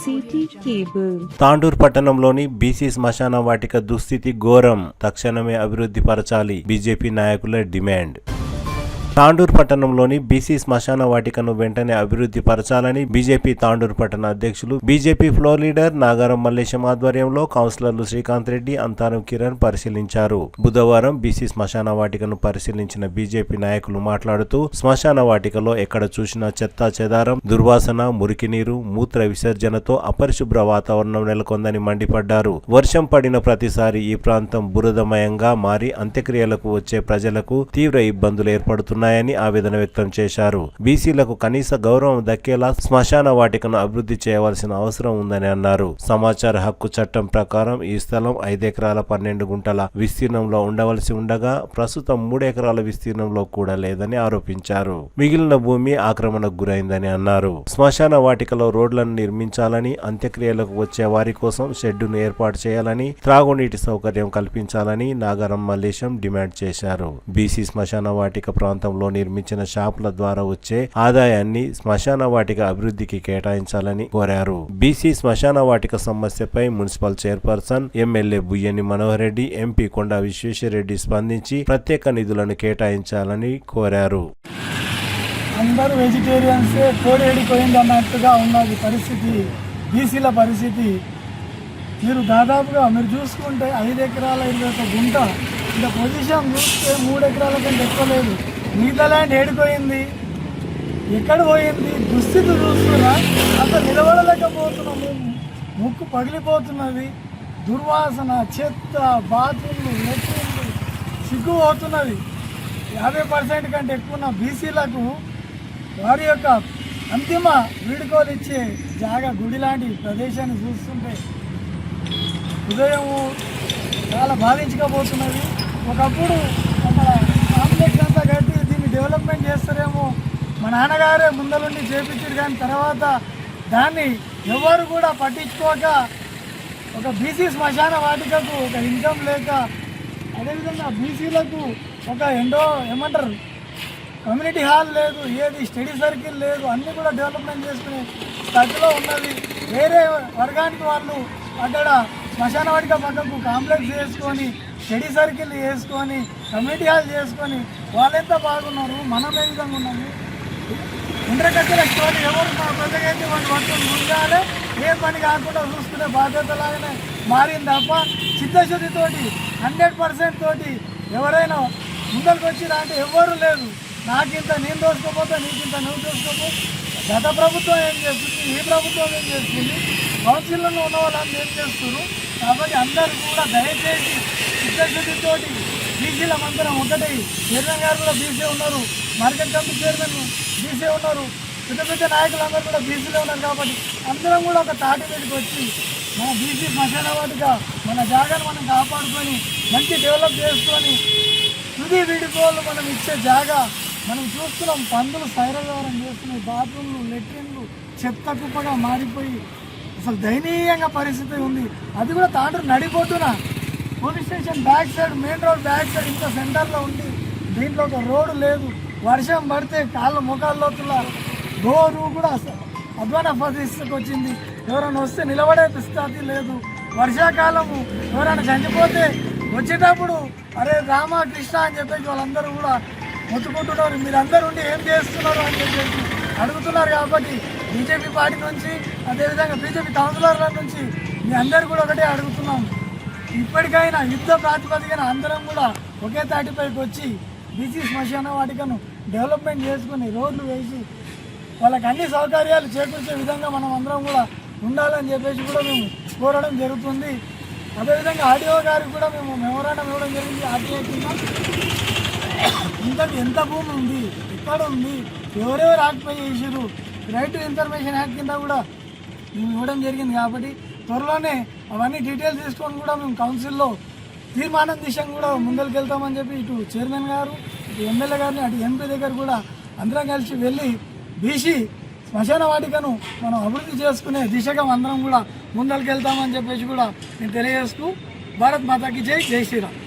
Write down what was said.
City cable. Tandur పట్టణంలోని BC శ్మశాన వాటిక దుస్థితి ఘోరం, తక్షణమే అభివృద్ధి పరచాలి బీజేపీ నాయకుల డిమాండ్. తాండూర్ పట్టణంలోని బీసీ శ్మశాన వాటికను వెంటనే అభివృద్ధి పరచాలని బీజేపీ తాండూర్ పట్టణ అధ్యక్షులు BJP floor leader Nagaram Mallesham ఆధ్వర్యంలో కౌన్సిలర్లు శ్రీకాంత్ రెడ్డి, అంతారం కిరణ్ పరిశీలించారు. బుధవారం బీసీ శ్మశాన వాటికను పరిశీలించిన బీజేపీ నాయకులు మాట్లాడుతూ శ్మశాన వాటికలో ఎక్కడ చూసినా చెత్తా చెదారం, దుర్వాసన, మురికి నీరు, మూత్ర విసర్జనతో అపరిశుభ్ర వాతావరణం నెలకొందని మండిపడ్డారు. వర్షం పడిన ప్రతిసారి ఈ ప్రాంతం బురదమయంగా మారి అంత్యక్రియలకు వచ్చే ప్రజలకు తీవ్ర ఇబ్బందులు ఏర్పడుతున్నాయి ఆవేదన వ్యక్తం చేశారు. బీసీలకు కనీస గౌరవం దక్కేలా శ్మశాన వాటికను అభివృద్ధి చేయవలసిన అవసరం ఉందని అన్నారు. సమాచార హక్కు చట్టం ప్రకారం ఈ స్థలం 5 ఎకరాల 12 గుంటల విస్తీర్ణంలో ఉండవలసి ఉండగా ప్రస్తుతం 3 ఎకరాల విస్తీర్ణంలో కూడా లేదని ఆరోపించారు. మిగిలిన భూమి ఆక్రమణకు గురైందని అన్నారు. శ్మశాన వాటికలో రోడ్లను నిర్మించాలని, అంత్యక్రియలకు వచ్చే వారి కోసం షెడ్డును ఏర్పాటు చేయాలని, త్రాగునీటి సౌకర్యం కల్పించాలని నాగారం మల్లేశం డిమాండ్ చేశారు. బీసీ శ్మశాన వాటిక ప్రాంతంలో నిర్మించిన షాపుల ద్వారా వచ్చే ఆదాయాన్ని శ్మశాన వాటిక అభివృద్ధికి కేటాయించాలని కోరారు. బీసీ శ్మశాన వాటిక సమస్యపై municipal chairperson MLA Buyyani Manohar Reddy, MP కొండా విశ్వేశ్వరరెడ్డి స్పందించి ప్రత్యేక నిధులను కేటాయించాలని కోరారు. అందరూ వెజిటేరియన్సే, కోడేడిపోయింది అన్నట్టుగా ఉన్నది పరిస్థితి, బీసీల పరిస్థితి. దాదాపుగా మీరు చూసుకుంటే 5 ఎకరాల 21 గుంట, ఇంకా పొజిషన్ చూస్తే 3 ఎకరాల కంటే ఎక్కువ లేదు. మిగతా ల్యాండ్ ఏడిపోయింది, ఎక్కడ పోయింది, దుస్థితి చూస్తున్నా అసలు నిలబడలేకపోతున్నాము. ముక్కు పగిలిపోతున్నది, దుర్వాసన, చెత్త, బాత్రూమ్లు, లెట్రిన్లు, సిగ్గు పోతున్నది. 50% కంటే ఎక్కువ బీసీలకు వారి యొక్క అంతిమ వీడుకోలు ఇచ్చే జాగా గుడి లాంటి ప్రదేశాన్ని చూస్తుంటే హృదయం చాలా బాధించకపోతున్నది. ఒకప్పుడు మన కాంప్లెక్స్ అంతా కట్టి దీన్ని డెవలప్మెంట్ చేస్తారేమో మా నాన్నగారే ముందరుండి చేపించారు, కానీ తర్వాత దాన్ని ఎవరు కూడా పట్టించుకోక ఒక బీసీ శ్మశాన వాటికకు ఒక ఇన్కమ్ లేక, అదేవిధంగా బీసీలకు ఒక ఏమంటారు కమ్యూనిటీ హాల్ లేదు, ఏది స్టడీ సర్కిల్ లేదు, అన్నీ కూడా డెవలప్మెంట్ చేసుకునే స్థితిలో ఉన్నది. వేరే వర్గానికి వాళ్ళు అక్కడ శ్మశాన వాటిక పక్కకు కాంప్లెక్స్ చేసుకొని, స్టడీ సర్కిల్ చేసుకొని, కమ్యూనిటీ హాల్ చేసుకొని వాళ్ళెంత బాగున్నారు, మనం ఏ విధంగా ఉన్నాము. ఇంటర్కల్చర్ స్టోరీ ఎవరు మా ప్రజలైతే వాళ్ళు వర్షం ఉండాలి, ఏ పని కాకుండా చూసుకునే బాధ్యతలాగానే మారింది తప్ప చిత్తశుద్ధితోటి 100% తోటి ఎవరైనా ముందరికి వచ్చినా అంటే ఎవ్వరూ లేదు. నాకింత నేను దోసుకోపోతే నీకింత నువ్వు దోసుకోపో. గత ప్రభుత్వం ఏం చేస్తుంది, ఈ ప్రభుత్వం ఏం చేస్తుంది, కౌన్సిల్లో ఉన్న వాళ్ళని ఏం చేస్తున్నారు. కాబట్టి అందరూ కూడా దయచేసి చిత్తశుద్ధితోటి బీసీల మందిరం ఒకటి. చైర్మన్ గారు కూడా బీసీ ఉన్నారు, మార్కెట్ కమిటీ చైర్మన్ బీసీ ఉన్నారు, పెద్ద నాయకులందరూ కూడా బీసీలో ఉన్నారు. కాబట్టి అందరం కూడా ఒక తాటి మీదకి వచ్చి మన బీసీ శ్మశాన వాటిక మన జాగాను మనం కాపాడుకొని మంచి డెవలప్ చేసుకొని తుది వీడిపోలు మనం ఇచ్చే జాగా మనం చూస్తున్నాం. పందులు సైరవ్యవహారం చేస్తున్నాయి, బాత్రూమ్లు, లెట్రిన్లు చెత్త కుప్పగా మారిపోయి అసలు దయనీయంగా పరిస్థితి ఉంది. అది కూడా తాండ్రు నడిపోతున్న police station back side, main road back side ఇంత సెంటర్లో ఉంది. దీంట్లో ఒక రోడ్డు లేదు, వర్షం పడితే కాళ్ళ ముఖాల్లోతుల డోరు కూడా అధ్వాన పరిస్థితికి వచ్చింది. ఎవరైనా వస్తే నిలబడే స్థితి లేదు. వర్షాకాలము ఎవరైనా చనిపోతే వచ్చేటప్పుడు అరే రామ కృష్ణ అని చెప్పేసి వాళ్ళందరూ కూడా మొత్తుకుంటున్నారు. మీరందరూ ఉండి ఏం చేస్తున్నారు అని చెప్పేసి అడుగుతున్నారు. కాబట్టి బీజేపీ పార్టీ నుంచి, అదేవిధంగా బీజేపీ కౌన్సిలర్ల నుంచి మీ అందరూ కూడా ఒకటే అడుగుతున్నాం. ఇప్పటికైనా యుద్ధ ప్రాతిపదికన అందరం కూడా ఒకే తాటిపైకి వచ్చి బీసీ శ్మశాన వాటికను డెవలప్మెంట్ చేసుకుని రోడ్లు వేసి వాళ్ళకి అన్ని సౌకర్యాలు చేకూర్చే విధంగా మనం అందరం కూడా ఉండాలని చెప్పేసి కూడా మేము కోరడం జరుగుతుంది. అదేవిధంగా ఆర్డీఓ గారికి కూడా మేము మెమోరాండం ఇవ్వడం జరిగింది. ఆర్టీఐ కింద ఎంత భూమి ఉంది, ఎక్కడ ఉంది, ఎవరెవరు ఆక్యుపై చేసారు, రైట్ టు ఇన్ఫర్మేషన్ యాక్ట్ కింద కూడా మేము ఇవ్వడం జరిగింది. కాబట్టి త్వరలోనే అవన్నీ డీటెయిల్స్ తీసుకొని కూడా మేము కౌన్సిల్లో తీర్మానం దిశగా కూడా ముందరికి వెళ్తామని చెప్పి ఇటు చైర్మన్ గారు, ఇటు ఎమ్మెల్యే గారిని, అటు ఎంపీ దగ్గర కూడా అందరం కలిసి వెళ్ళి బీసీ శ్మశాన వాటికను మనం అభివృద్ధి చేసుకునే దిశగా అందరం కూడా ముందరికి వెళ్తామని చెప్పేసి కూడా నేను తెలియజేస్తూ భారత్ మాతాకి జై, జై శ్రీరామ్.